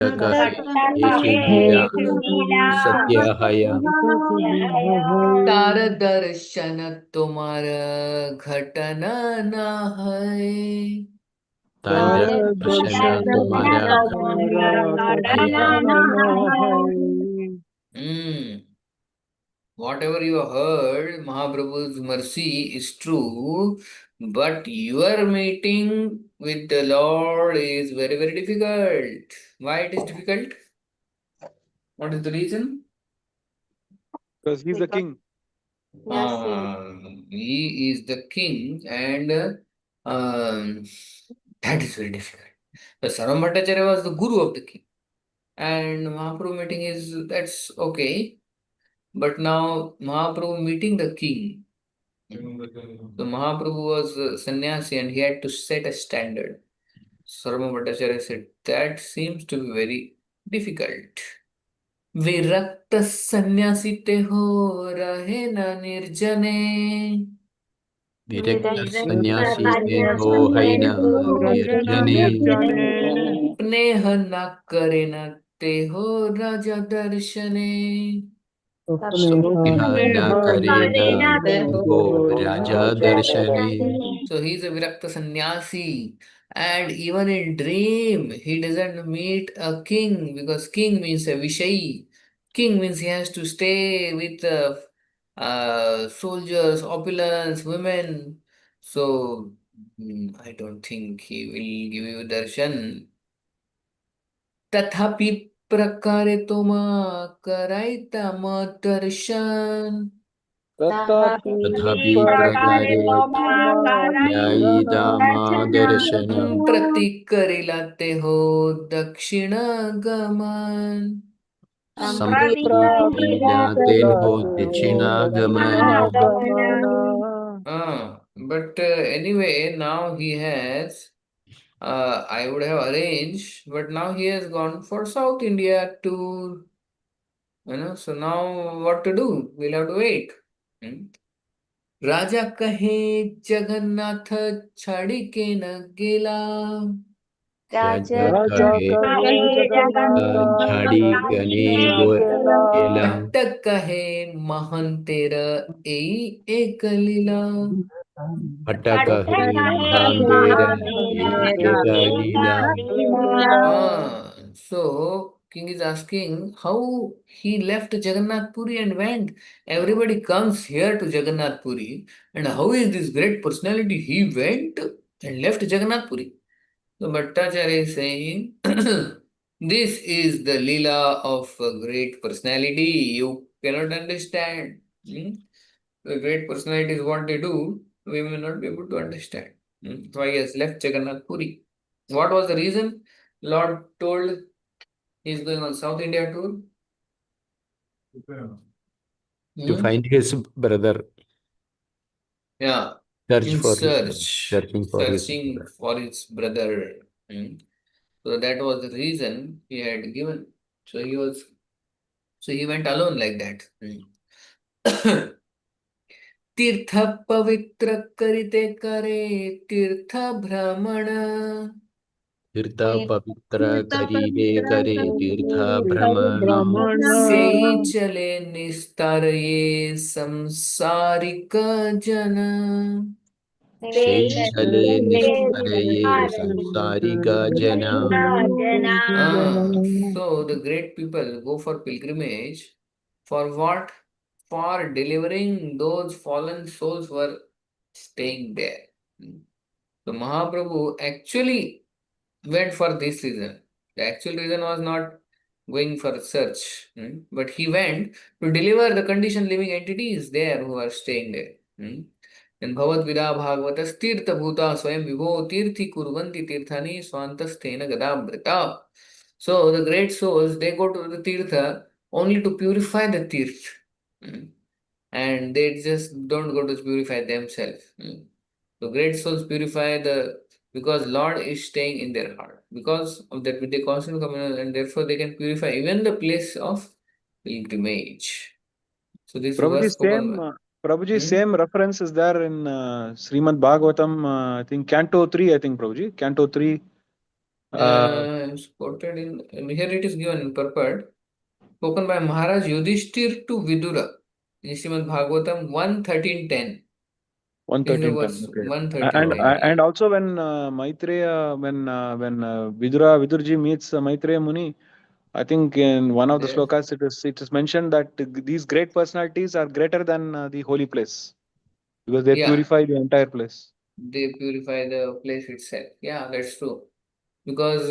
येषु लीला सत्याहय तार दर्शन तुम्हार घटन न है। तार दर्शन तुम्हारा Whatever you heard, Mahaprabhu's mercy is true, but your meeting with the Lord is very, very difficult. Why it is difficult? What is the reason? Because he's the king. He is the king, and that is very difficult. The Saram Bhattacharya was the guru of the king, and Mahaprabhu meeting is that's okay. But now Mahaprabhu meeting the king. The Mahaprabhu was a sannyasi and he had to set a standard. Sarma Bhattacharya said, that seems to be very difficult. विरक्त सन्यासी ते हो रहे न निर्जने विरक्त सन्यासी ते हो हैन निर्जने स्नेह न करे न ते हो राजा दर्शने स्नेह न करेन हो राजा दर्शने. So he is a Virakta sannyasi, and even in dream he doesn't meet a king because king means a Vishayi. King means he has to stay with soldiers, opulence, women. So I don't think he will give you darshan. तथापि प्रकारे तुमा करायता मग दर्शन. तथापि प्रकारे दर्शनम् प्रति करिला ते हो दक्षिण गमन. संप्रीतिलातेन हो दक्षिणागमन. But anyway, now he has, I would have arranged, but now he has gone for South India tour. So now what to do? We'll have to wait. राजा कहे जगन्नाथ छाड़ी के न गेला. राजा कहे झाड़ी गने गेला. भट्ट कहे महंतेर एक लीला. भट्ट कहे महांदेर एक लीला. So king is asking how he left Jagannath Puri and went. Everybody comes here to Jagannath Puri, and how is this great personality? He went and left Jagannath Puri. So Bhattacharya is saying, this is the Leela of a great personality. You cannot understand. The great personality is what they do. We may not be able to understand. So he has left Jagannath Puri. What was the reason? Lord told he is going on South India tour. To find his brother. Yeah. Searching for his brother. So that was the reason he had given. So he went alone like that. तीर्थ पवित्र करिते करे तीर्थ भ्रमण. तीर्थ पवित्र करीरे करे तीर्थ भ्रमण. से चले निस्तार ये संसारिक जन. से चले निस्तर ये संसारिक जना. So the great people go for pilgrimage for what? For delivering those fallen souls who were staying there. So Mahaprabhu actually went for this reason. The actual reason was not going for search, but he went to deliver the conditioned living entities there who are staying there. And Bhavat Vida Bhagavatas Tirtha Bhuta Swayam Vibho Tirthi Kurvanti Tirthani Swantasthena Gadabrita. So the great souls, they go to the Tirtha only to purify the Tirth. And they just don't go to purify themselves. So great souls purify because Lord is staying in their heart. Because of that, with the constant communion, and therefore they can purify even the place of pilgrimage. So this was spoken. Prabhuji, same reference is there in Srimad Bhagavatam, I think Canto 3, Prabhuji. Canto 3. It's quoted in here. It is given in purport. Spoken by Maharaj Yudhishthir to Vidura in Srimad Bhagavatam 1:13:10. This is the 1:13:10. verse Okay. 1:13:10. And also when Maitreya, when Vidurji meets Maitreya Muni, I think in one of the Yes. slokas it is mentioned that these great personalities are greater than the holy place because they Yeah. purify the entire place. They purify the place itself. Yeah, that's true. Because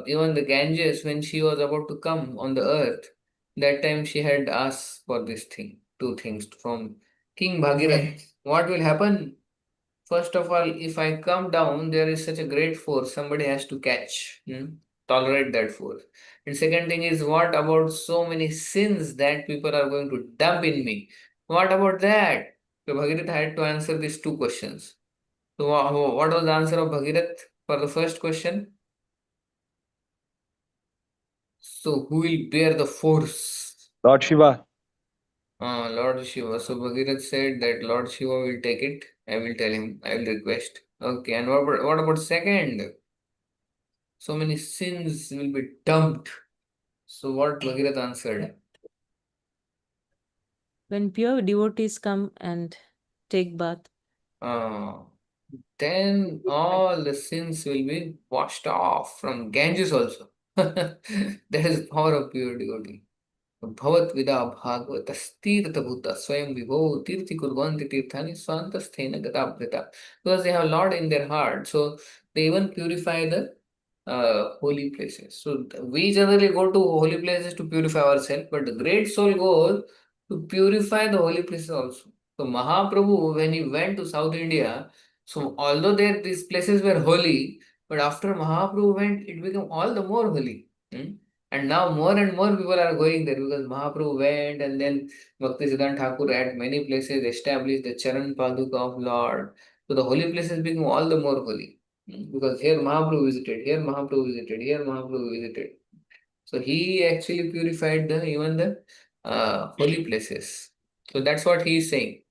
even the Ganges, when she was about to come on the earth, that time she had asked for this thing, two things from King Bhagirath. What will happen? First of all, if I come down, there is such a great force, somebody has to catch, tolerate that force. And second thing is, what about so many sins that people are going to dump in me? What about that? So Bhagirath had to answer these two questions. So what was the answer of Bhagirath for the first question? So who will bear the force? Lord Shiva. Lord Shiva. So Bhagirath said that Lord Shiva will take it. I will tell him. I will request. Okay. And what about second? So many sins will be dumped. So what Bhagirath answered? When pure devotees come and take bath. Then all the sins will be washed off from Ganges also. That is power of pure devotee. Bhavat Bhagavatastirtha Bhuta Swayam Vibho Tirthi Kurvanti Tirthani Swantasthena Gatabhrita. Because they have Lord in their heart, so they even purify the holy places. So we generally go to holy places to purify ourselves, but the great soul goes to purify the holy places also. So Mahaprabhu, when he went to South India, so although there these places were holy, but after Mahaprabhu went, it became all the more holy. And now more and more people are going there because Mahaprabhu went, and then Bhaktisiddhanta Thakur at many places established the Charan Paduka of Lord. So the holy places become all the more holy. Because here Mahaprabhu visited, here Mahaprabhu visited, here Mahaprabhu visited. So he actually purified even the holy places. So that's what he is saying.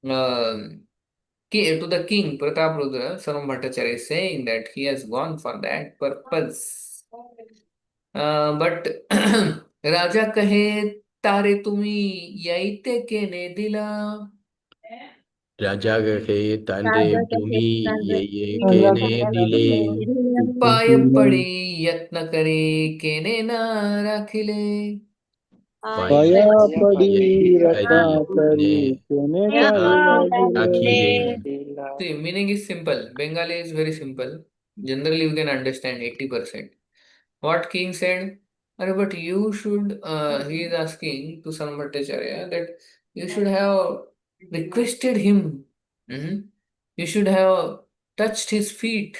To the king, Prataprudra, Saram Bhattacharya is saying that he has gone for that purpose. But Raja kahe tare tumi yaite kene dila. Raja कहे तारे तुमी ये केने दिले पाय पड़ी यत्न करे केने ना राखिले. Paya padi ने ratnakari kene राखिले. See, meaning is simple. Bengali is very simple. Generally, you can understand 80%. What king said? "Arre, but you should, he is asking to Saram Bhattacharya that you should have requested him. You should have touched his feet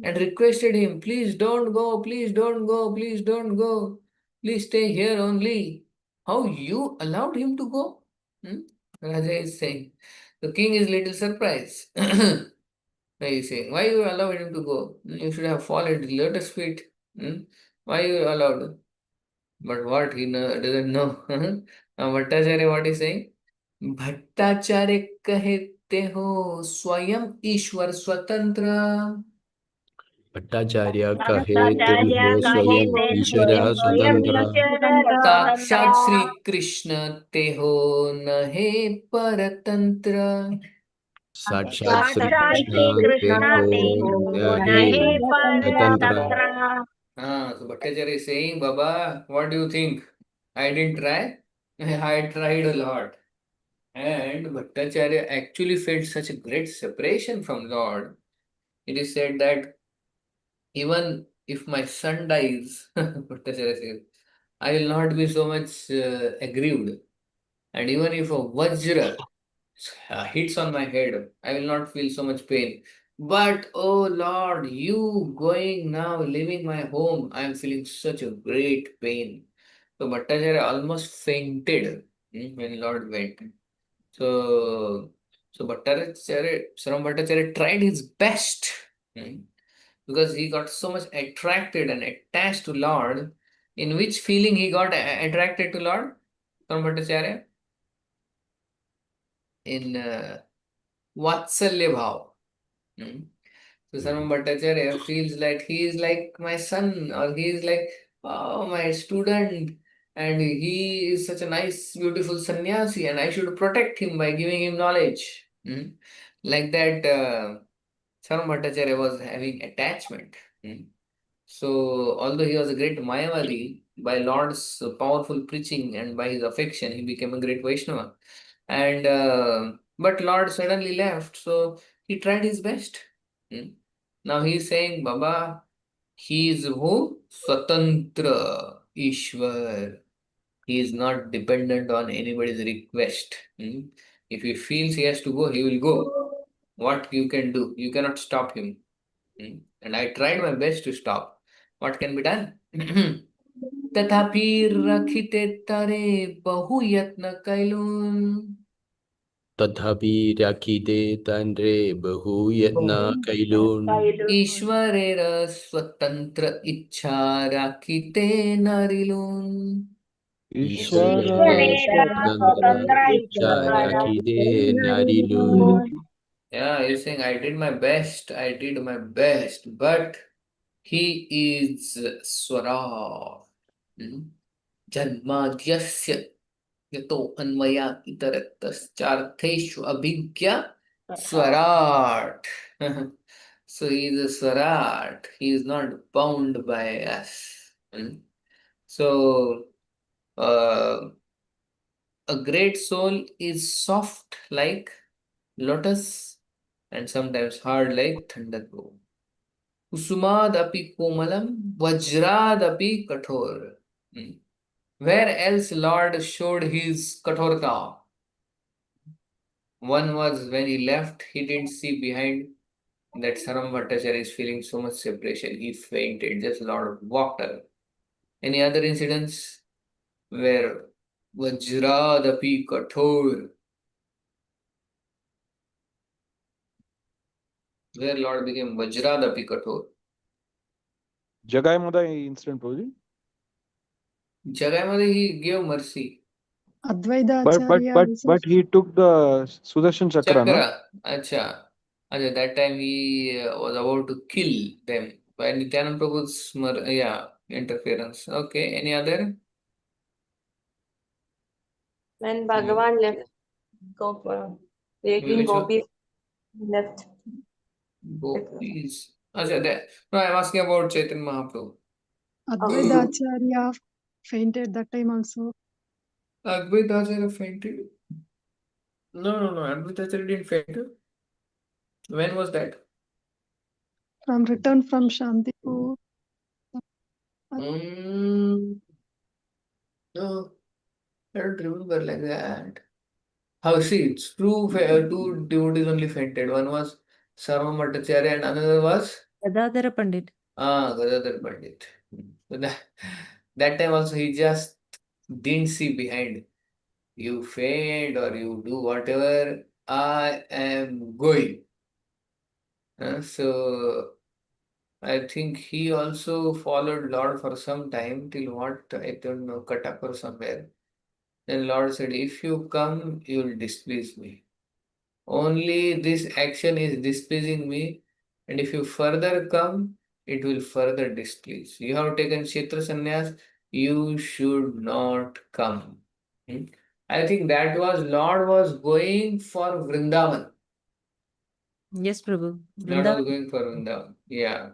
and requested him, please don't go, please don't go, please don't go. Please stay here only. How you allowed him to go?" Raja is saying. The king is little surprised. He is saying, why you allowed him to go? You should have followed the lotus feet. Why you allowed? But what he doesn't know. Now Bhattacharya what is saying? Bhattacharya कहते हो स्वयं ईश्वर स्वतंत्र. भट्टाचार्य कहे तुम हो स्वयं ईश्वर स्वतंत्र. साक्षात श्री कृष्ण ते हो न हे परतंत्र. साक्षात श्री कृष्ण ते हो हे स्वतंत्र. So Bhattacharya is saying, Baba, what do you think? I didn't try. I tried a lot. And Bhattacharya actually felt such a great separation from Lord. It is said that even if my son dies, Bhattacharya says, I will not be so much aggrieved. And even if a Vajra hits on my head, I will not feel so much pain. But oh Lord, you going now, leaving my home, I am feeling such a great pain. So Bhattacharya almost fainted when Lord went. So Bhattacharya, Saram Bhattacharya tried his best because he got so much attracted and attached to Lord. In which feeling he got attracted to Lord? Saram Bhattacharya? In Vatsalya Bhav. So Sarvam Bhattacharya feels like he is like my son, or he is like, oh, my student, and he is such a nice, beautiful sannyasi, and I should protect him by giving him knowledge. Like that, Sarvam Bhattacharya was having attachment. So, although he was a great Mayavadi, by Lord's powerful preaching and by his affection, he became a great Vaishnava. And but Lord suddenly left, so he tried his best. Now he is saying, Baba, he is who? Swatantra Ishwar. He is not dependent on anybody's request. If he feels he has to go, he will go. What you can do? You cannot stop him. And I tried my best to stop. What can be done? तथापि रखिते तरे बहु यत्न कैलून तथापि राखिते तन्रे बहु यत्न कैलून ईश्वरेर स्वतंत्र इच्छा राखिते नरिलून. Ishvara स्वतंत्र इच्छा राखिते नारिलून. Yeah, he's saying, I did my best, but he is Swara. Janmadhyasya yato anmaya itarataschaर्थेषु abhigya Swarat. So he is a Swarat. He is not bound by us. So a great soul is soft like lotus and sometimes hard like thunderbolt. Kusumadapi komalam vajradapi kathor. Where else Lord showed his kathorta? One was when he left, he didn't see behind that Saram Bhattacharya is feeling so much separation. He fainted, just Lord walked away. Any other incidents where Vajradapi Kathor, where Lord became Vajradapi Kathor? Jagai Madai incident, Prabhuji. Jagai he gave mercy. But he took the Sudarshan Chakra, no? Chakra, acha. Acha, that time he was about to kill them by Nityananda Prabhu's interference. Okay, any other? When Bhagavan left, taking Which one? gopis left. Gopis. Acha, that. No, I'm asking about Chaitanya Mahaprabhu. Advaitacharya fainted that time also. Advaitacharya fainted? No. Advaitacharya didn't faint. When was that? From return from Shantipur. No, I don't remember like that. How see, it's two devotees only fainted. One was Sarva Bhattacharya and another was Gadadhara Pandit. Gadadhar Pandit. So that time also he just didn't see behind. You faint or you do whatever, I am going. So I think he also followed Lord for some time till what, I don't know, Katak or somewhere. Then Lord said, if you come, you will displease me. Only this action is displeasing me, and if you further come, it will further displease. You have taken Kshetra Sannyas, you should not come. I think that was Lord was going for Vrindavan. Yes, Prabhu. Lord was going for Vrindavan. Yeah.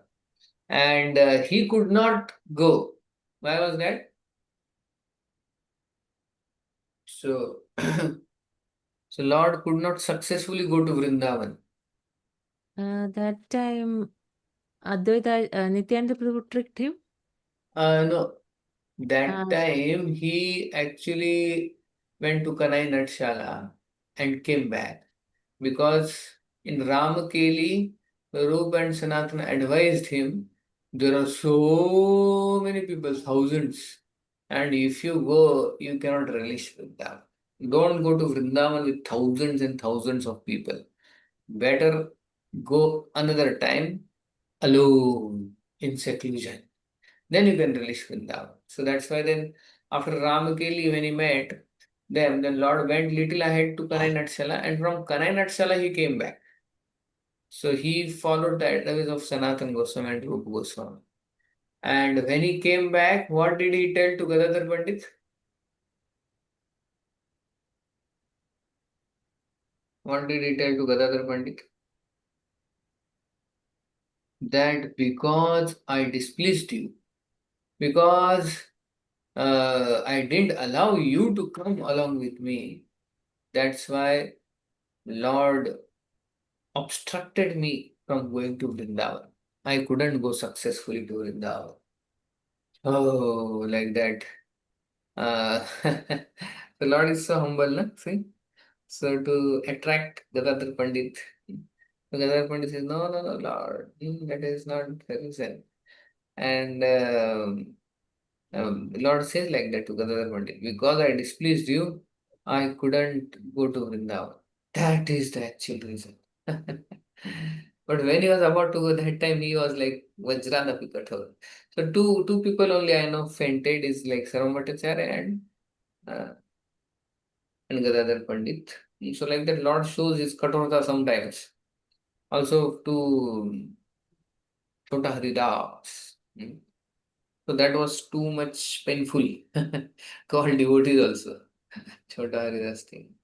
And he could not go. Why was that? So, so Lord could not successfully go to Vrindavan. That time, Nityananda Prabhu tricked him. No, that time he actually went to Kanai Natshala and came back because in Ramakeli, Rup and Sanatana advised him there are so many people, thousands, and if you go, you cannot relish Vrindavan. Don't go to Vrindavan with thousands and thousands of people. Better go another time alone in seclusion. Then you can relish Vrindavan. So that's why then after Ramakeli, when he met them, then Lord went little ahead to Kanai Natshala, and from Kanai Natshala he came back. So he followed the advice of Sanatana Goswami and Rupa Goswami. And when he came back, what did he tell to Gadadhar Pandit? What did he tell to Gadadhar Pandit? That because I displeased you, because I didn't allow you to come along with me, that's why Lord obstructed me from going to Vrindavan. I couldn't go successfully to Vrindavan. Oh, like that. The Lord is so humble, na? See? So to attract Gadadhar Pandit, Gadadhar Pandit says, no, no, no, Lord, that is not the reason. And Lord says like that to Gadadhar Pandit, because I displeased you, I couldn't go to Vrindavan. That is the actual reason. But when he was about to go, that time he was like Vajranapi Kathor. So two people only I know fainted is like Sarvabhattacharya uh, and Gadadhar Pandit. So like that Lord shows his Kathorta sometimes. Also to Chota Haridas. So that was too much painful. Called devotees also. Chota Haridas thing.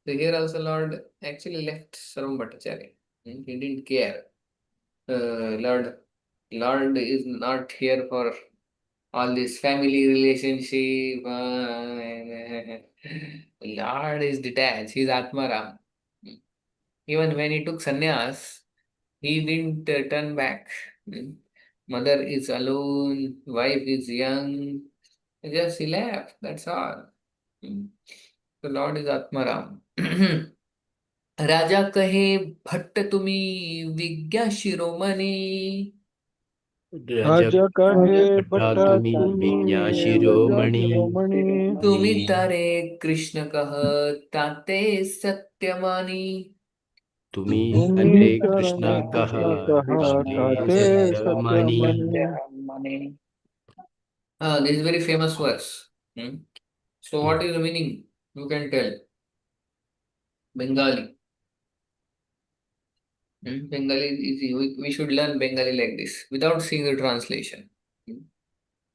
So here also Lord actually left Sarvabhattacharya. He didn't care. Lord is not here for all this family relationship. Lord is detached. He's Atmaram. Even when he took sannyas, he didn't turn back. Mother is alone, wife is young. Just he left. That's all. The Lord is Atmaram. राजा कहे भट्ट तुमी विज्ञा शिरोमणि Raja kahe Bhatta bhatta tumi tumi Vignya Vijaya Shiromani. Shiromani. तुमि तारे कृष्ण कह ताते सत्यमानी Tumi Tumi Tare tarane Krishna Krishna Kaha kaha Krishna tate Satyamani. Satyamani. This is very famous verse. So what is the meaning? You can tell. Bengali. Bengali is easy. We should learn Bengali like this without seeing the translation.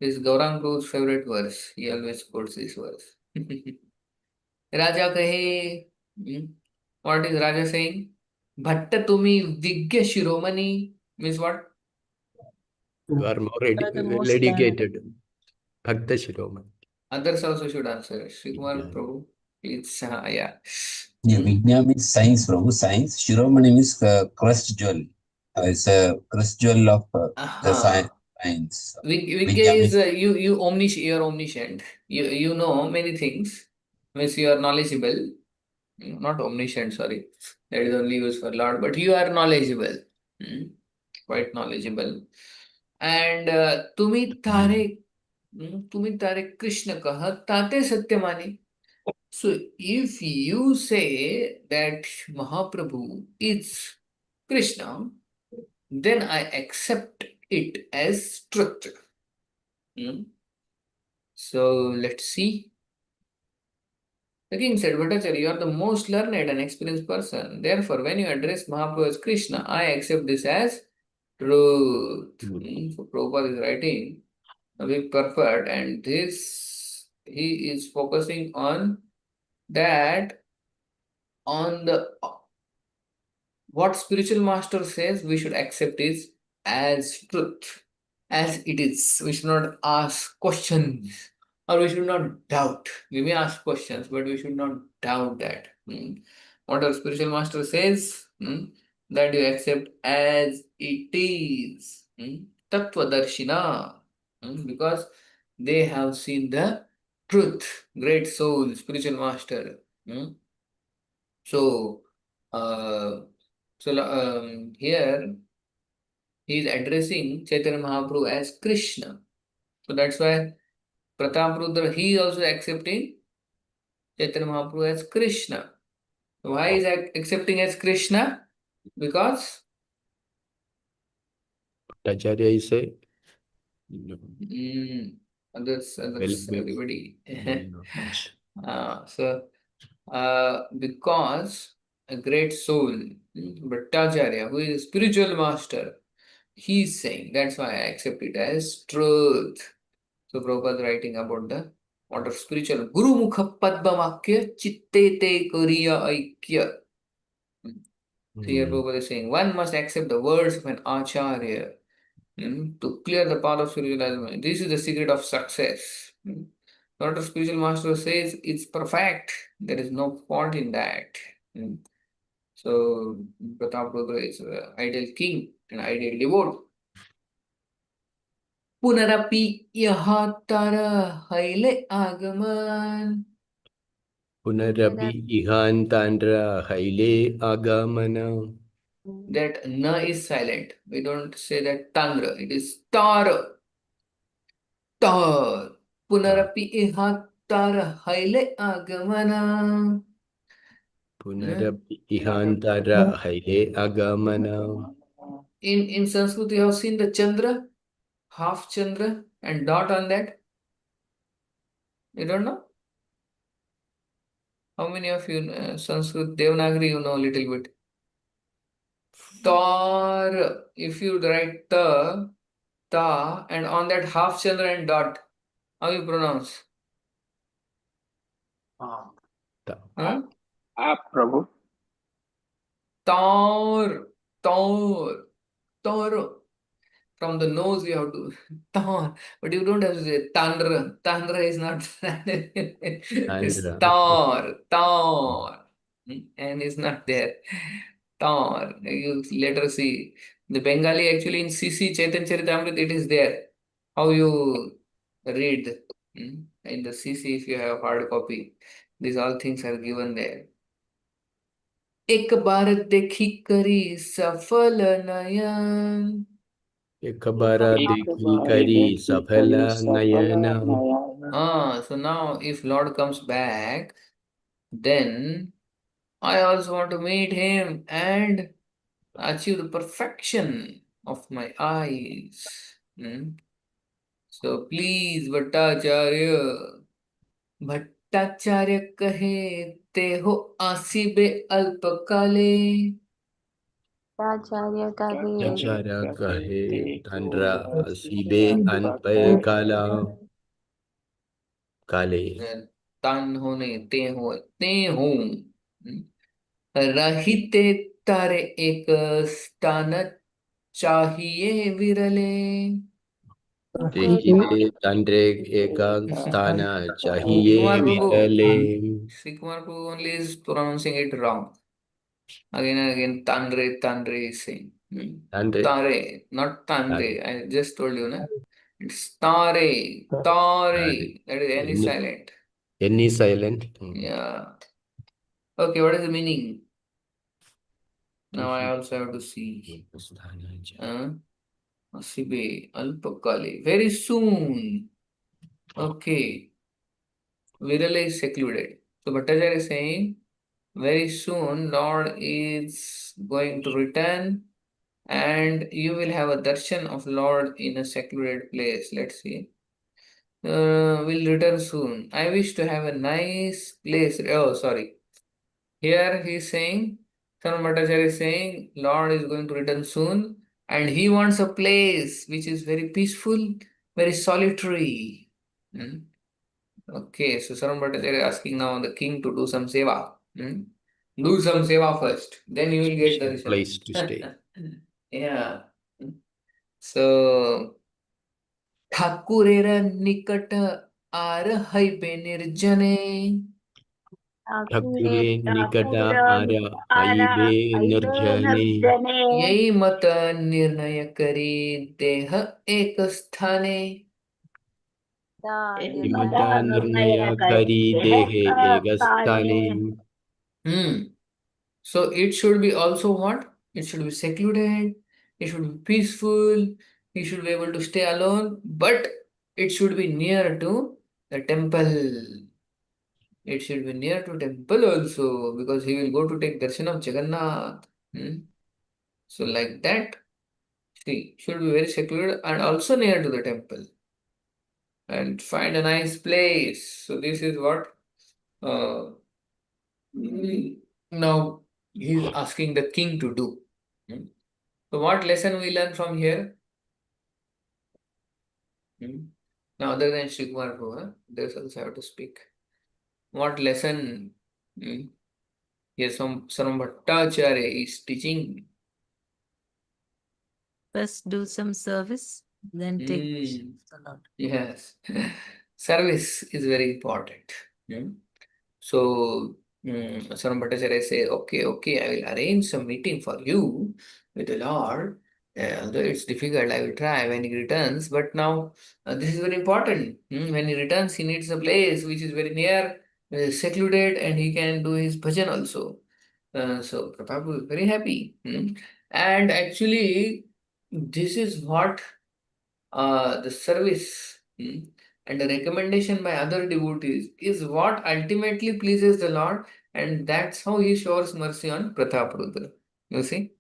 This is Gaurang Guru's favorite verse. He always quotes this verse. Raja kahe. What is Raja saying? Bhatta tumi vigya shiromani means what? You are more You are the most dedicated. Bhakta Shiromani. Others also should answer. Srikumar Vijnana. Prabhu, please. Yeah. Yeah, Vijna means science, Prabhu. Science. Shiromani means crust jewel. It's a crust jewel of the Uh-huh. science. Vigya Vijna is means you are omniscient. You know many things. Means you are knowledgeable. Not omniscient, sorry. That is only used for Lord, but you are knowledgeable. Quite knowledgeable. And तुम्ही तारे कृष्ण कह ताते सत्यमानी. So if you say that Mahaprabhu is Krishna, then I accept it as truth. So let's see. The king said, Bhattacharya, you are the most learned and experienced person. Therefore, when you address Mahaprabhu as Krishna, I accept this as truth. So Prabhupada is writing a big purport, and this he is focusing on that on the what spiritual master says we should accept is as truth, as it is. We should not ask questions or we should not doubt. We may ask questions, but we should not doubt that. What our spiritual master says, that you accept as it is. Tattva Darshina, because they have seen the truth. Great soul, spiritual master. So, uh, here he is addressing Chaitanya Mahaprabhu as Krishna. So that's why Pratap Rudra, he is also accepting Chaitanya Mahaprabhu as Krishna. Why is accepting as Krishna? Because Bhattacharya is a others, everybody. knowledge. Because a great soul, Bhattacharya, who is a spiritual master, he is saying, that's why I accept it as truth. So Prabhupada writing about the what of spiritual Guru Mukha Padma Vakya Chitte Te Kariya Aikya. So here Prabhupada is saying one must accept the words of an Acharya to clear the path of spiritual. This is the secret of success. Not a spiritual master says it's perfect. There is no fault in that. So Pratap Rudra is an ideal king and ideal devotee. Punarapi yahatara haile agaman. Punarapi ihantandra haile agamana. That na is silent. We don't say that tandra. It is tar. Tar. Punarapi ihatara haile agamana. Punarapi ihantara haile agamana. In Sanskrit, you have seen the Chandra, half Chandra, and dot on that. You don't know? How many of you Sanskrit Devanagari you know a little bit? Tar. If you write ta, and on that half Chandra and dot, how you pronounce? Huh? Prabhu. Tar. Tar. Tar. From the nose you have to tar, but you don't have to say tandra. Tandra is not it's Tandra. tar. And it's not there. Tar. You later see the Bengali actually in CC Chaitanya Caritamrta it is there. How you read in the CC if you have hard copy. These all things are given there. एक बार देखी करी सफल नयन. Ekabara dekhi kari safala nayana. So now if Lord comes back, then I also want to meet him and achieve the perfection of my eyes. So please, Bhattacharya, Bhattacharya kahe te ho asibe alpakale. Acharya kahe Achara kahe tandra asibe anpay kala kale. Tan hone te ho. रहते तारे एक स्थान चाहिए विरले. Dekite tandre eka sthana chahiye virale. Sri Kumar Prabhu only is pronouncing it wrong. Again and again, Tandre is saying. Tandre. Tare, not Tandre. I just told you, na? It's Tare, Tare. That is N is silent. N is silent. Yeah. Okay, what is the meaning? Now I also have to see. Asibe, Alpakale. Very soon. Okay. Virale is secluded. So Bhattacharya is saying, very soon Lord is going to return and you will have a darshan of Lord in a secluded place. Let's see. Will return soon. I wish to have a nice place. Oh, sorry. Here he is saying, Saran Bhattacharya is saying, Lord is going to return soon and he wants a place which is very peaceful, very solitary. Okay, so Saran Bhattacharya is asking now the king to do some seva. Do some seva first, then you will get the place to stay. Yeah. So, Thakurera nikata ar haibe nirjane. Thakure nikata ara aibe nirjane. Yai mata nirnaya kari deha ek sthane. Imata nirnaya kari dehe egastane. So it should be also what? It should be secluded, it should be peaceful, he should be able to stay alone, but it should be near to the temple. It should be near to temple also because he will go to take darshan of Jagannath. So like that, see, should be very secluded and also near to the temple. And find a nice place. So this is what now he is asking the king to do. So what lesson we learn from here? Now, other than Shri Kumar Prabhu, there's also have to speak. What lesson here some Bhattacharya is teaching? First do some service, then take Mm. the Lord. Yes, service is very important. So, Saram Bhattacharya say, okay, I will arrange some meeting for you with the Lord. Although it's difficult, I will try when he returns. But now, this is very important. When he returns, he needs a place which is very near, secluded, and he can do his bhajan also. So, Prabhu is very happy. And actually, this is what the service and the recommendation by other devotees is what ultimately pleases the Lord, and that's how he shows mercy on Prataparudra. You see?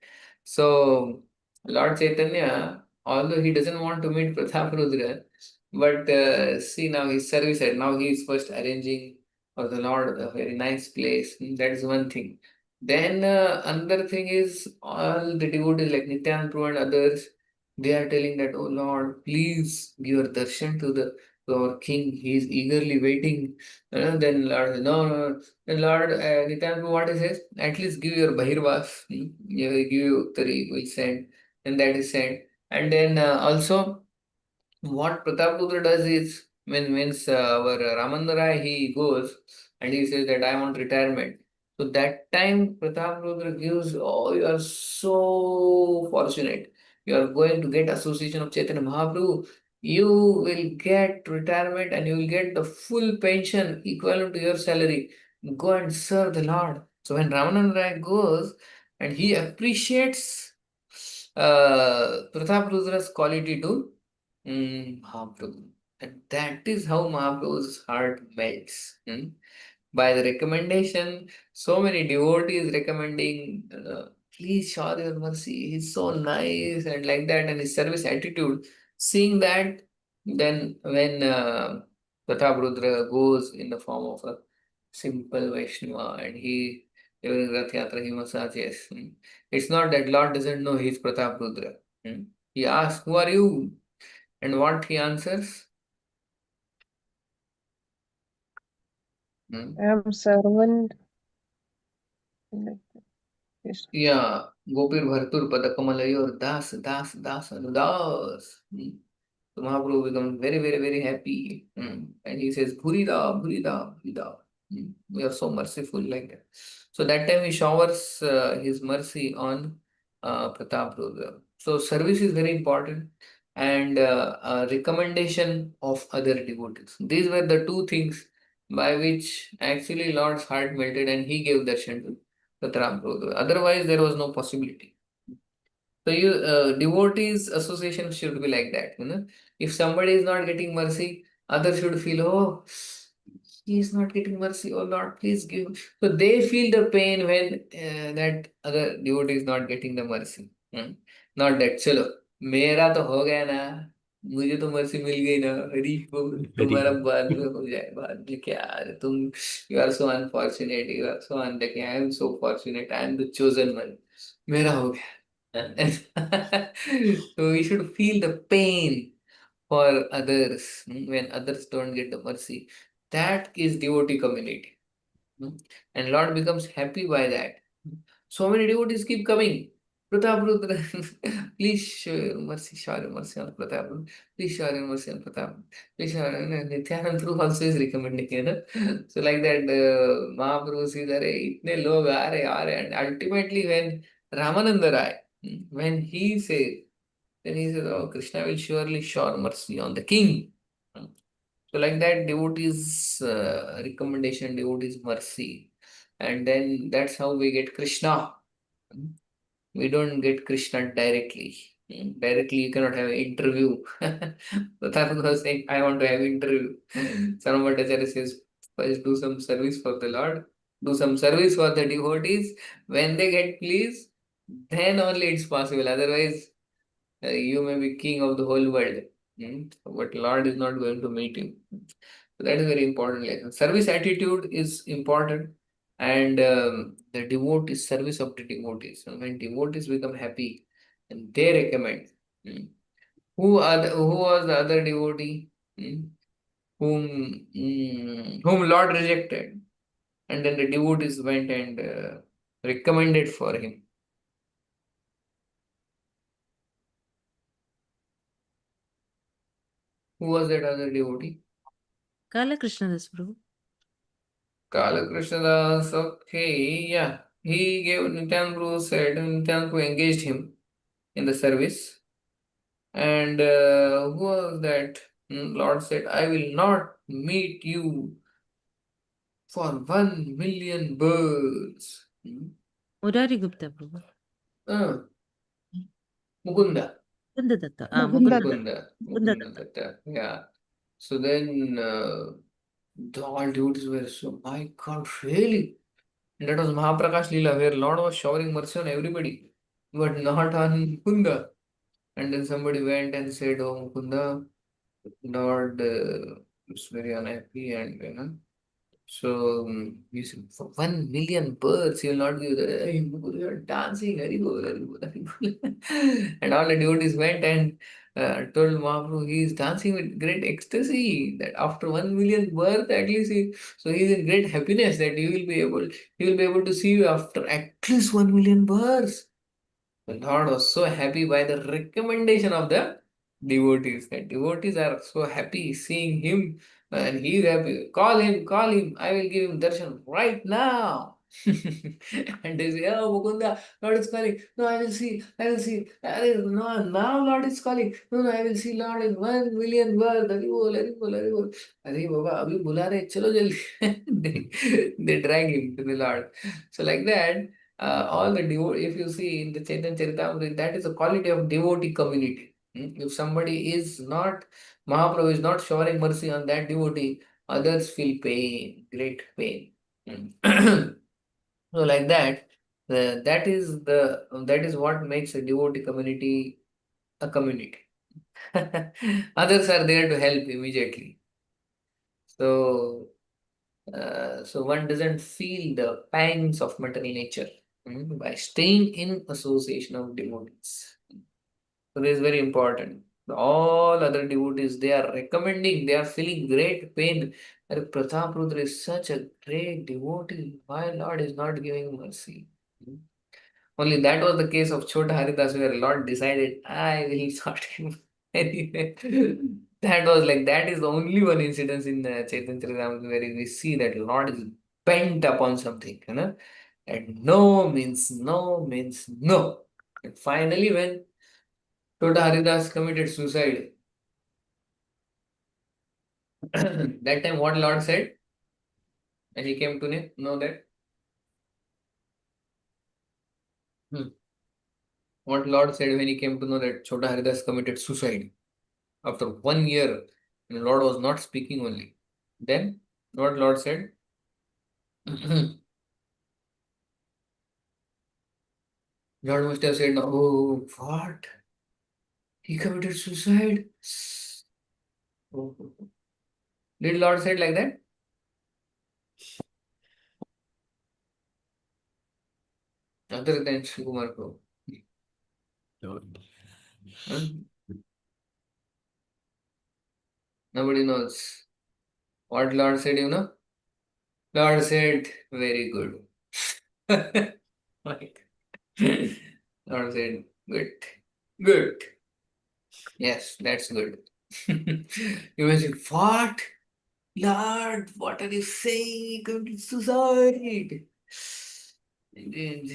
So, Lord Chaitanya, although he doesn't want to meet Prataparudra, but see now his service, and now he is first arranging for the Lord a very nice place. That is one thing. Then another thing is all the devotees like Nityananda Prabhu and others, they are telling that, oh Lord, please give your darshan to our king. He is eagerly waiting. Then Lord, no. Then Lord, Nityananda, what he says? At least give your Bahirvas. Give you Uttari, will send. And that is sent. And then also, what Pratapudra does is, when our Ramananda Rai, he goes and he says that I want retirement. So that time Pratapudra gives, oh, you are so fortunate. You are going to get association of Chaitanya Mahaprabhu. You will get retirement and you will get the full pension equivalent to your salary. Go and serve the Lord. So when Ramananda Rai goes and he appreciates Prataprudra's quality to Mahaprabhu. And that is how Mahaprabhu's heart melts. By the recommendation, so many devotees recommending, please show your mercy. He's so nice and like that, and his service attitude. Seeing that, then when Pratap goes in the form of a simple Vaishnava and he during Rath Yatra he massages. It's not that Lord doesn't know he's Pratap Rudra. He asks, who are you? And what he answers? I am servant. Like that. Yes. Yeah, Gopir Bhartur Padakamalayur Das Das Das Anudas. So Mahaprabhu becomes very, very, very happy. And he says, Bhurida, Bhurida, Bhurida. We are so merciful like that. So that time he showers his mercy on Pratap Rudra. So service is very important, and recommendation of other devotees. These were the two things by which actually Lord's heart melted and he gave darshan to Pratap Rudra. Otherwise, there was no possibility. So you devotees association should be like that. If somebody is not getting mercy, others should feel, oh, he is not getting mercy. Oh Lord, please give. So they feel the pain when that other devotee is not getting the mercy. Not that, चलो मेरा तो हो गया ना, मुझे तो mercy मिल गई ना, हरी को तुम्हारा बाद में हो जाए, बाद में क्या यार, तुम you are so unfortunate, you are so unlucky, I am so fortunate, I am the chosen one, मेरा हो गया. So we should feel the pain for others when others don't get the mercy. That is devotee community. And Lord becomes happy by that. So many devotees keep coming. Pratap Rudra, please show your mercy on Pratap Rudra. Please show your mercy on Pratap. Please show Nityanand Prabhu also is recommending, So like that, Mahaprabhu says, "Arey, itne log aa rahe," and ultimately when Ramananda Rai, when he says, then he says, oh, Krishna will surely shower mercy on the king. So like that, devotees recommendation, devotees mercy. And then that's how we get Krishna. We don't get Krishna directly. Directly, you cannot have an interview. Pratap was saying, I want to have interview. Sarvabhattacharya says, first do some service for the Lord, do some service for the devotees. When they get pleased, then only it's possible. Otherwise, you may be king of the whole world. But Lord is not going to meet you. So that is very important lesson. Service attitude is important. and the devotees, service of the devotees. And when devotees become happy, and they recommend. Mm. Who was the other devotee? Mm, whom Lord rejected, and then the devotees went and recommended for him. Who was that other devotee? Kala Krishnadas Prabhu. Kala Krishnadas, okay, yeah. He gave Nityananda Prabhu said, Nityananda Prabhu engaged him in the service. And who was that? Lord said, I will not meet you for 1 million birds. Murari Gupta Prabhu. Mukunda. Mukunda Datta. Mukunda. Mukunda. Mukunda Mukunda Datta. Datta. Yeah. So then the all devotees were so, my God, really? And that was Mahaprakash Lila, where Lord was showering mercy on everybody, but not on Mukunda. And then somebody went and said, oh, Mukunda, Lord is very unhappy, and so he said, for 1 million birds, he will not give the hey, you are dancing, Hari Bol, Hari Bol, Hari Bol. And all the devotees went and told Mahaprabhu he is dancing with great ecstasy, that after 1 million birds at least so he is in great happiness that he will be able to see you after at least 1 million birds. The Lord was so happy by the recommendation of the devotees. The devotees are so happy seeing him, and he is happy. Call him, I will give him darshan right now. And they say, oh Mukunda, Lord is calling. No, I will see, I will see. No, now Lord is calling. No, no, I will see Lord in 1 million birth. Hari bol, Hari bol, Hari bol. Hari Baba, abhi bula rahe, chalo jaldi. They drag him to the Lord. So like that, all the devotee, if you see in the Chaitanya Caritamrta, that is the quality of devotee community. If somebody is not, Mahaprabhu is not showering mercy on that devotee, others feel pain, great pain. So like that, that is what makes a devotee community a community. Others are there to help immediately. So so one doesn't feel the pangs of material nature by staying in association of devotees. So this is very important. All other devotees, they are recommending, they are feeling great pain. That Pratap Rudra is such a great devotee. Why Lord is not giving mercy? Only that was the case of Chota Haridas, where Lord decided, I will not give anyway. That was like, that is the only one incidence in Chaitanya Caritamrta where we see that Lord is bent upon something, and no means no means no. And finally, when Chota Haridas committed suicide, that time what Lord said, and he came to know that, what Lord said when he came to know that Chota Haridas committed suicide after 1 year, and Lord was not speaking only. Then what Lord said, Lord must have said, oh, what? He committed suicide? Oh. Did Lord said like that? Other than Shri Kumar Prabhu. Nobody knows. What Lord said, Lord said, very good. Like, Lord said, good. Good. Yes, that's good. You may say, what? Lord, what are you saying? He committed suicide.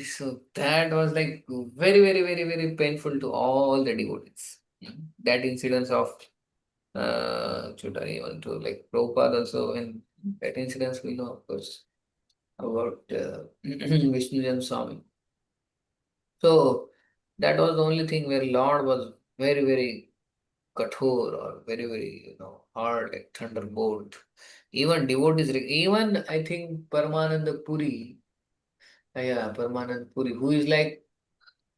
So that was like very, very, very, very painful to all the devotees. That incidence of Chutari, even to like Prabhupada also, and that incidence we know, of course, about Vishnu Jan Swami. So that was the only thing where Lord was very, very kathor, or very, very, hard, like thunderbolt. Even devotees, even I think Paramananda Puri, yeah, Paramananda Puri, who is like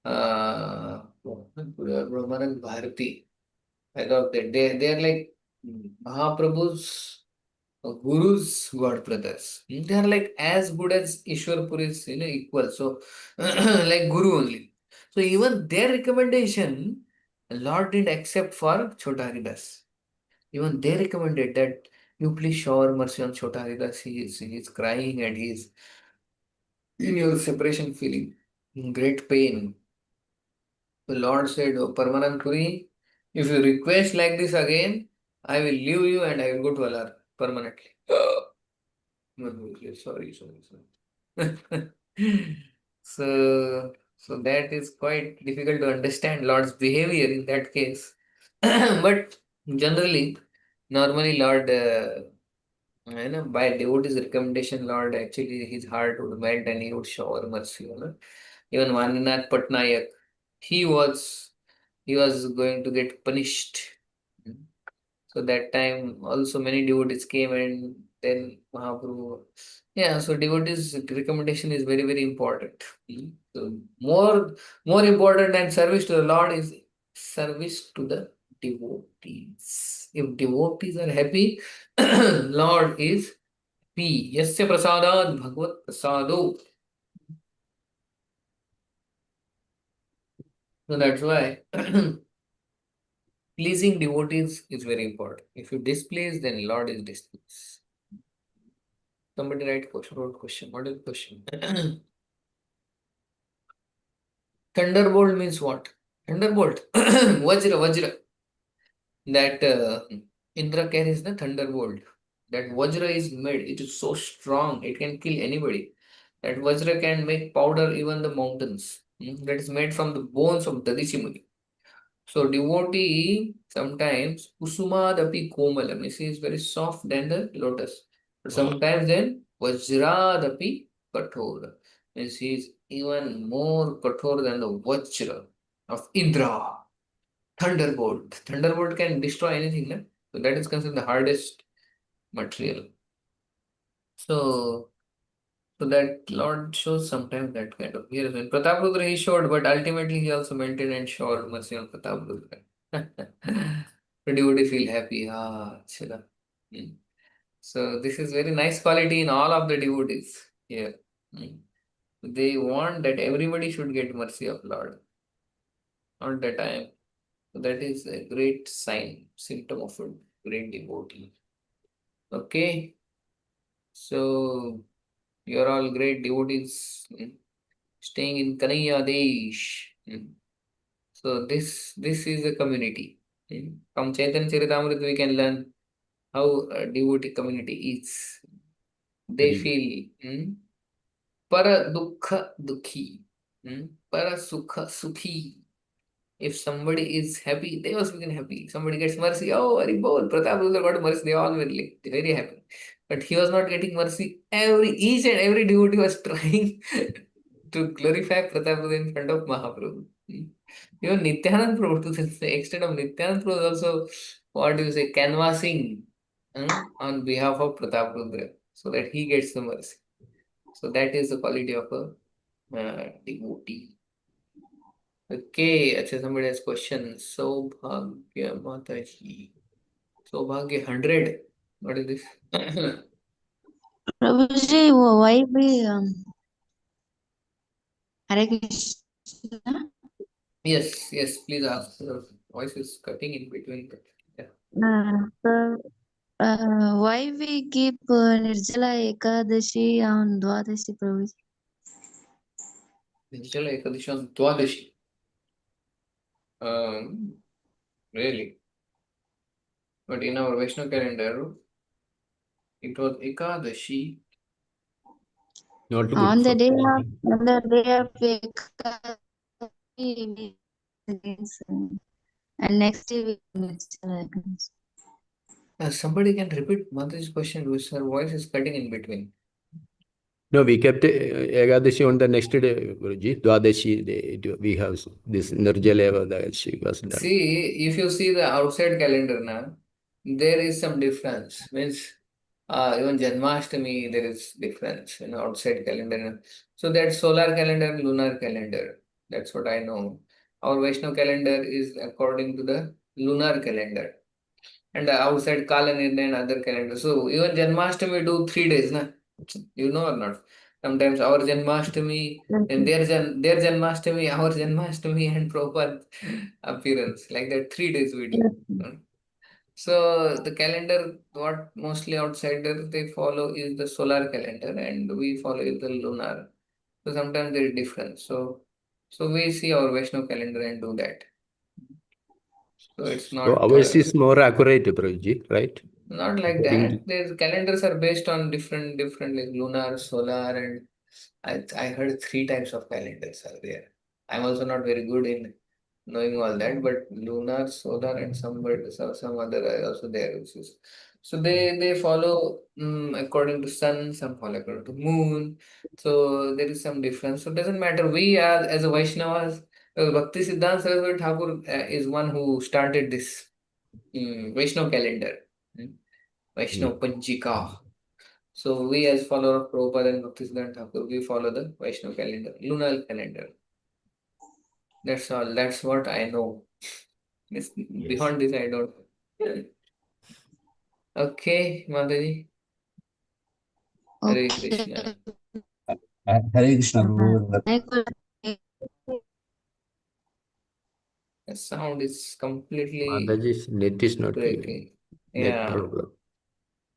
Brahmanand Bharati. I love that. They are like Mahaprabhu's Guru's god brothers. They are like as good as Ishwar Puri's, equal. So, like Guru only. So even their recommendation, Lord didn't accept for Chota Haridas. Even they recommended that you please shower mercy on Chota Haridas. He is crying and he is in your separation feeling, in great pain. The Lord said, "Oh, Paramanand Puri, if you request like this again, I will leave you and I will go to Allah permanently." Sorry. So that is quite difficult to understand Lord's behavior in that case. But generally, normally Lord, by devotee's recommendation, Lord actually his heart would melt and he would shower mercy. Even Vaninath Patnaik, he was he was going to get punished. So that time also many devotees came and then Mahaprabhu. Yeah, so devotees recommendation is very, very important. So more important than service to the Lord is service to the devotees. If devotees are happy, Lord is happy. Yasya prasadat bhagavad prasado. So that's why pleasing devotees is very important. If you displease, then Lord is displeased. Somebody wrote question. What is the question? Thunderbolt means what? Thunderbolt. Vajra. That Indra carries the thunderbolt. That Vajra is made. It is so strong. It can kill anybody. That Vajra can make powder even the mountains. That is made from the bones of Dadichi Muni. So devotee sometimes Kusumadapi Komalam means he is very soft than the lotus. But sometimes then Vajradapi Kathora means he is even more kathor than the Vajra of Indra. Thunderbolt. Thunderbolt can destroy anything, no? So that is considered the hardest material. So that Lord shows sometimes that kind of here. When Prataprudra he showed, but ultimately he also maintained and showed mercy on Prataprudra. The devotee feel happy. Chila. So this is very nice quality in all of the devotees here. They want that everybody should get mercy of Lord. All the time. So that is a great sign, symptom of a great devotee. Okay. So you are all great devotees staying in Kanaya Desh. So this is a community. From Chaitanya Caritamrta we can learn how a devotee community is. They feel para dukha dukhi, para sukha sukhi. If somebody is happy, they also become happy. Somebody gets mercy, oh, very bold. Pratap Rudra got mercy, they all were very happy. But he was not getting mercy. Each and every devotee was trying to glorify Pratap Rudra in front of Mahaprabhu. Even Nityanand Prabhu, to the extent of Nityanand Prabhu, also, what do you say, canvassing on behalf of Pratap Rudra so that he gets the mercy. So that is the quality of a devotee. Okay, अच्छा somebody has question. Saubhagya Mataji. Saubhagya 100. What is this? Prabhuji, why we Hare Krishna? Yes, please ask. Your voice is cutting in between. Yeah. So, why we keep Nirjala Ekadashi on Dwadashi, Prabhuji? Nirjala Ekadashi on Dwadashi. Really? But in our Vaishnava calendar, it was Ekadashi. Not good On the for day family. of Ekadashi, and next day we Nirjala Ekadashi. Somebody can repeat Mataji's question because her voice is cutting in between. No, we kept Ekadashi on the next day, Guruji. Dwadashi, we have this Nirjala Ekadashi was done. See, if you see the outside calendar now, there is some difference. Means even Janmashtami, there is difference in outside calendar. So that solar calendar, lunar calendar. That's what I know. Our Vaishnav calendar is according to the lunar calendar. And outside Kalanirna and other calendars. So even Janmashtami do 3 days, na? You know or not? Sometimes our Janmashtami, then their Janmashtami, our Janmashtami, and Prabhupada appearance. Like that, 3 days we do. So the calendar, what mostly outsiders they follow is the solar calendar, and we follow is the lunar. So sometimes there is difference. So we see our Vaishnav calendar and do that. So it's So not ours is more accurate, Prabhuji, right? not like According that. There's calendars are based on different like lunar, solar, and I heard 3 types of calendars are there. I'm also not very good in knowing all that, but lunar, solar, and some other are also there. So they follow according to sun, some follow according to moon. So there is some difference. So it doesn't matter. We as a Vaishnavas, Bhakti Siddhanta Saraswati Thakur is one who started this Vaishnav calendar, Vaishnav Panchika. So we as follower of Prabhupada and Bhaktisiddhanta Thakur, we follow the Vaishnav calendar, lunar calendar. That's all. That's what I know. Beyond this, I don't. Okay, Mataji. Hare Okay. Krishna. Hare Krishna, Prabhu. I could The sound is completely Mataji's net is not giving. breaking. Net Yeah, problem.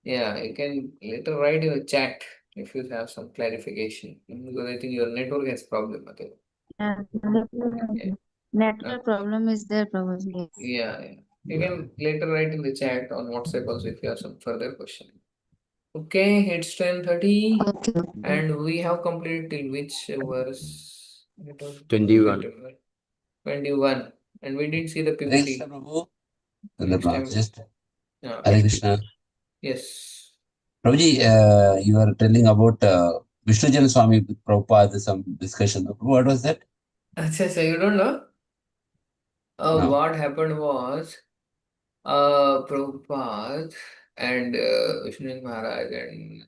yeah. You can later write in the chat if you have some clarification, because I think your network has problem. Okay. Yeah. network problem is there probably. Yeah, yeah. You Yeah. can later write in the chat on WhatsApp also if you have some further question. Okay, it's 10:30 Okay. and we have completed till which verse? It was 21. completed, 21. And we didn't see the Hare Krishna, PPT. Prabhu. Next time. Just Yeah, Hare Krishna. yes. Prabhuji, you are telling about Vishnu Jan Swami Prabhupada, some discussion. What was that? Acha, so you don't know? No. What happened was Prabhupada and Vishnu Maharaj and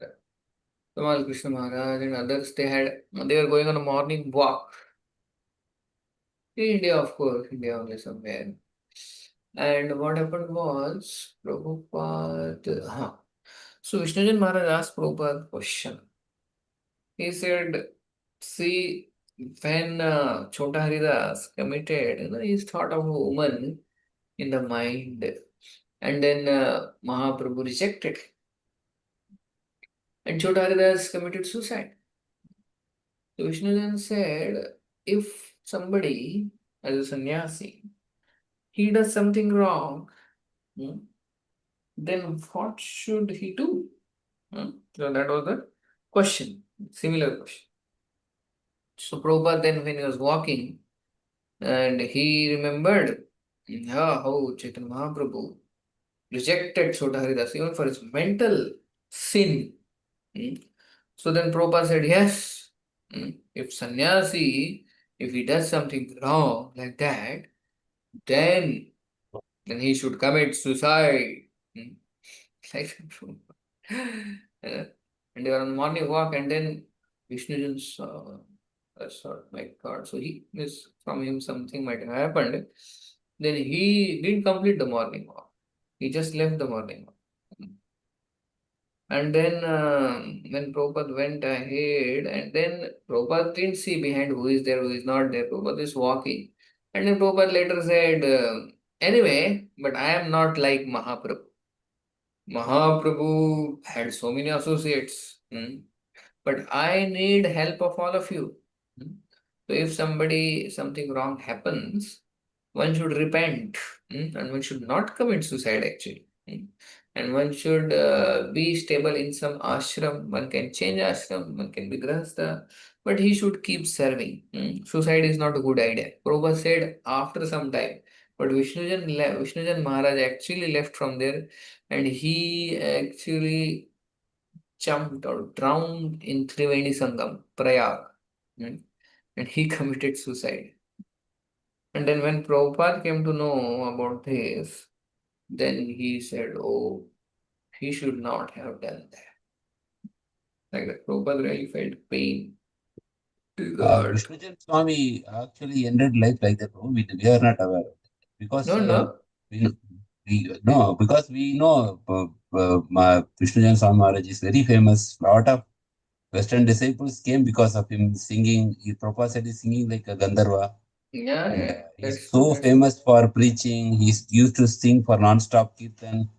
Tamal Krishna Maharaj and others, they were going on a morning walk. In India, of course, India only somewhere. And what happened was Prabhupada. So Vishnujan Maharaj asked Prabhupada a question. He said, see, when Chota Haridas committed, he thought of a woman in the mind. And then Mahaprabhu rejected. And Chota Haridas committed suicide. So Vishnujan said, if somebody, as a sannyasi, he does something wrong, then what should he do? So that was the question, similar question. So Prabhupada then when he was walking and he remembered how Chaitanya Mahaprabhu rejected Chota Haridas even for his mental sin. So then Prabhupada said, yes, if sannyasi, if he does something wrong like that, then he should commit suicide. Like and they were on morning walk, and then Vishnu saw, thought, my God, so he is from him something might have happened. Then he didn't complete the morning walk. He just left the morning walk. And then when Prabhupada went ahead, and then Prabhupada didn't see behind who is there, who is not there. Prabhupada is walking. And then Prabhupada later said, anyway, but I am not like Mahaprabhu. Mahaprabhu had so many associates, but I need help of all of you. So if something wrong happens, one should repent, and one should not commit suicide actually. And one should be stable in some ashram. One can change ashram, one can be grahastha, but he should keep serving. Suicide is not a good idea. Prabhupada said after some time, but Vishnujan Maharaj actually left from there, and he actually jumped or drowned in Triveni Sangam, Prayag, and he committed suicide. And then when Prabhupada came to know about this, then he said, oh, he should not have done that. Like that, Prabhupada really felt pain. Vishnu Jan Swami actually ended life like that. Prabhu. We are not aware of it. Because No. No, because we know Vishnu Swami Maharaj is very famous. Lot of Western disciples came because of him singing. Prabhupada said he's singing like a Gandharva. Yeah, And yeah. he's so famous for preaching. He's used to sing for non-stop kirtan.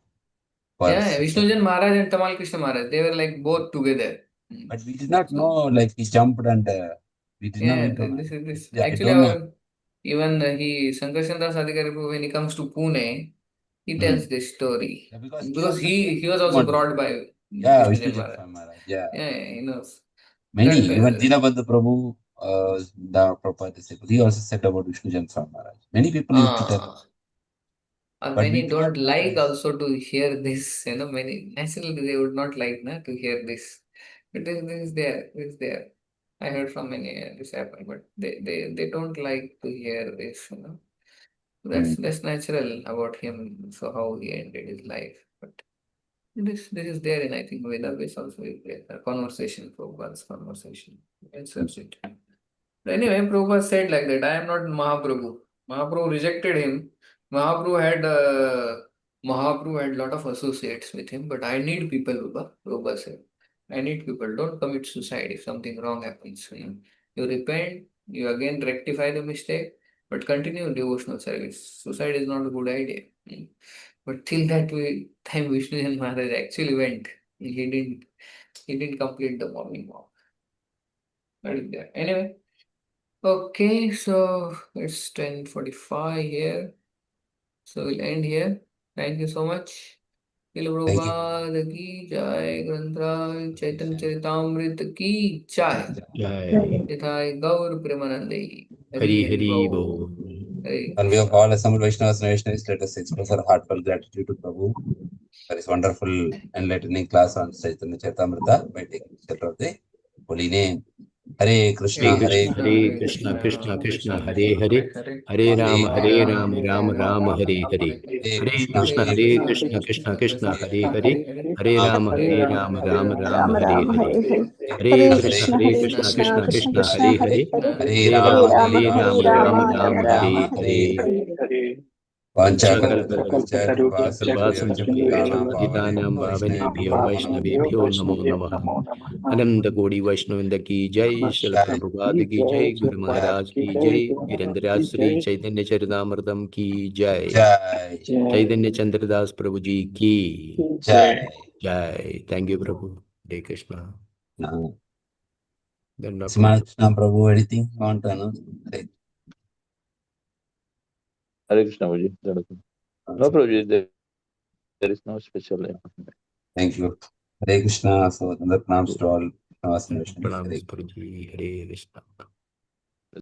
Yeah, Vishnujan Maharaj and Tamal Krishna Maharaj, they were like both together. But we did not know, like he jumped and we did not. Yeah, We don't, this is this. yeah, I Actually, don't know. even he Sankarshan Das Adhikari Prabhu, when he comes to Pune, he tells this story. Yeah, because Because he he was also brought by yeah, Vishnujan Vishnu Maharaj. Maharaj. Yeah. Yeah, he knows. Many, That, even Dinabandhu Prabhu, the Prabhupada disciple, he also said about Vishnu Swami Maharaj. Many people used to tell. Or But we many did don't not know like this. also to hear this, many naturally they would not like to hear this. But this is there, this is there. I heard from many this happened, but they don't like to hear this. That's natural about him, so how he ended his life. But this is there in I think Vedabase also is there. A conversation, Prabhupada's conversation. It's it. Anyway, Prabhupada said like that, I am not Mahaprabhu. Mahaprabhu rejected him. Mahaprabhu had lot of associates with him, but I need people, Prabhupada said. I need people. Don't commit suicide if something wrong happens. You repent, you again rectify the mistake, but continue devotional service. Suicide is not a good idea. But till that time Vishnu Maharaj actually went. He didn't complete the morning walk. That is there. Anyway. Okay, so it's 10:45 here. So we'll end here. Thank you so much. Thank you. Prabhupada ki jai, Granthra Chaitanya Caritamrta ki jai. Jai. Jai Gaur Premanande. Hari Hari Bol. Bo. Hare On behalf of Krishna. all assembled Vaishnavas and Vaishnavis, let us express our heartfelt gratitude to Prabhu for his wonderful enlightening class on Chaitanya Caritamrta by taking shelter of the holy name. Hare Krishna, Hare Hare Krishna, Hare Krishna, Krishna Krishna, Hare Hare, Hare Hare Rama, Hare Rama, Rama, Rama Rama, Hare Hare. Hare Hare Krishna, Krishna, Hare Hare Krishna, Krishna, Krishna Krishna, Hare Krishna, Hare, Hare Rama, Rama, Hare Rama, Rama Rama, Hare Hare. Hare Hare Krishna, Krishna, Hare Hare Krishna, Krishna, Krishna Krishna Krishna, Krishna, Hare Hare, Hare Hare Rama, Rama, Hare Hare Rama, Rama, Rama Rama Rama, Hare Rama, Hare. Hare Vanchakalpatarubhyascha Vanchakalpatarubhyascha कृपासिन्धुभ्यश्च पतितानां पतितानां पावनेभ्यो पावनेभ्यो वैष्णवेभ्यो नमो नमः। अनंत कोटि वैष्णववृंद की जय। श्रील प्रभुपाद की जय। गुरु महाराज की जय। गिरिंद्रराज श्री चैतन्य चरितामृतम की जय। Jai. चैतन्य चंद्रदास प्रभु जी की Jai. जय। Thank you Prabhu. Hare Krishna. Simana Krishna Prabhu, anything you want to announce? Hare Krishna, Prabhuji. No, Prabhuji, there is no special. Thank you. Hare Krishna. So, another pranams to all Vaishnavas and Vaishnavis. प्रणाम Hare प्रभु जी। हरे कृष्णा।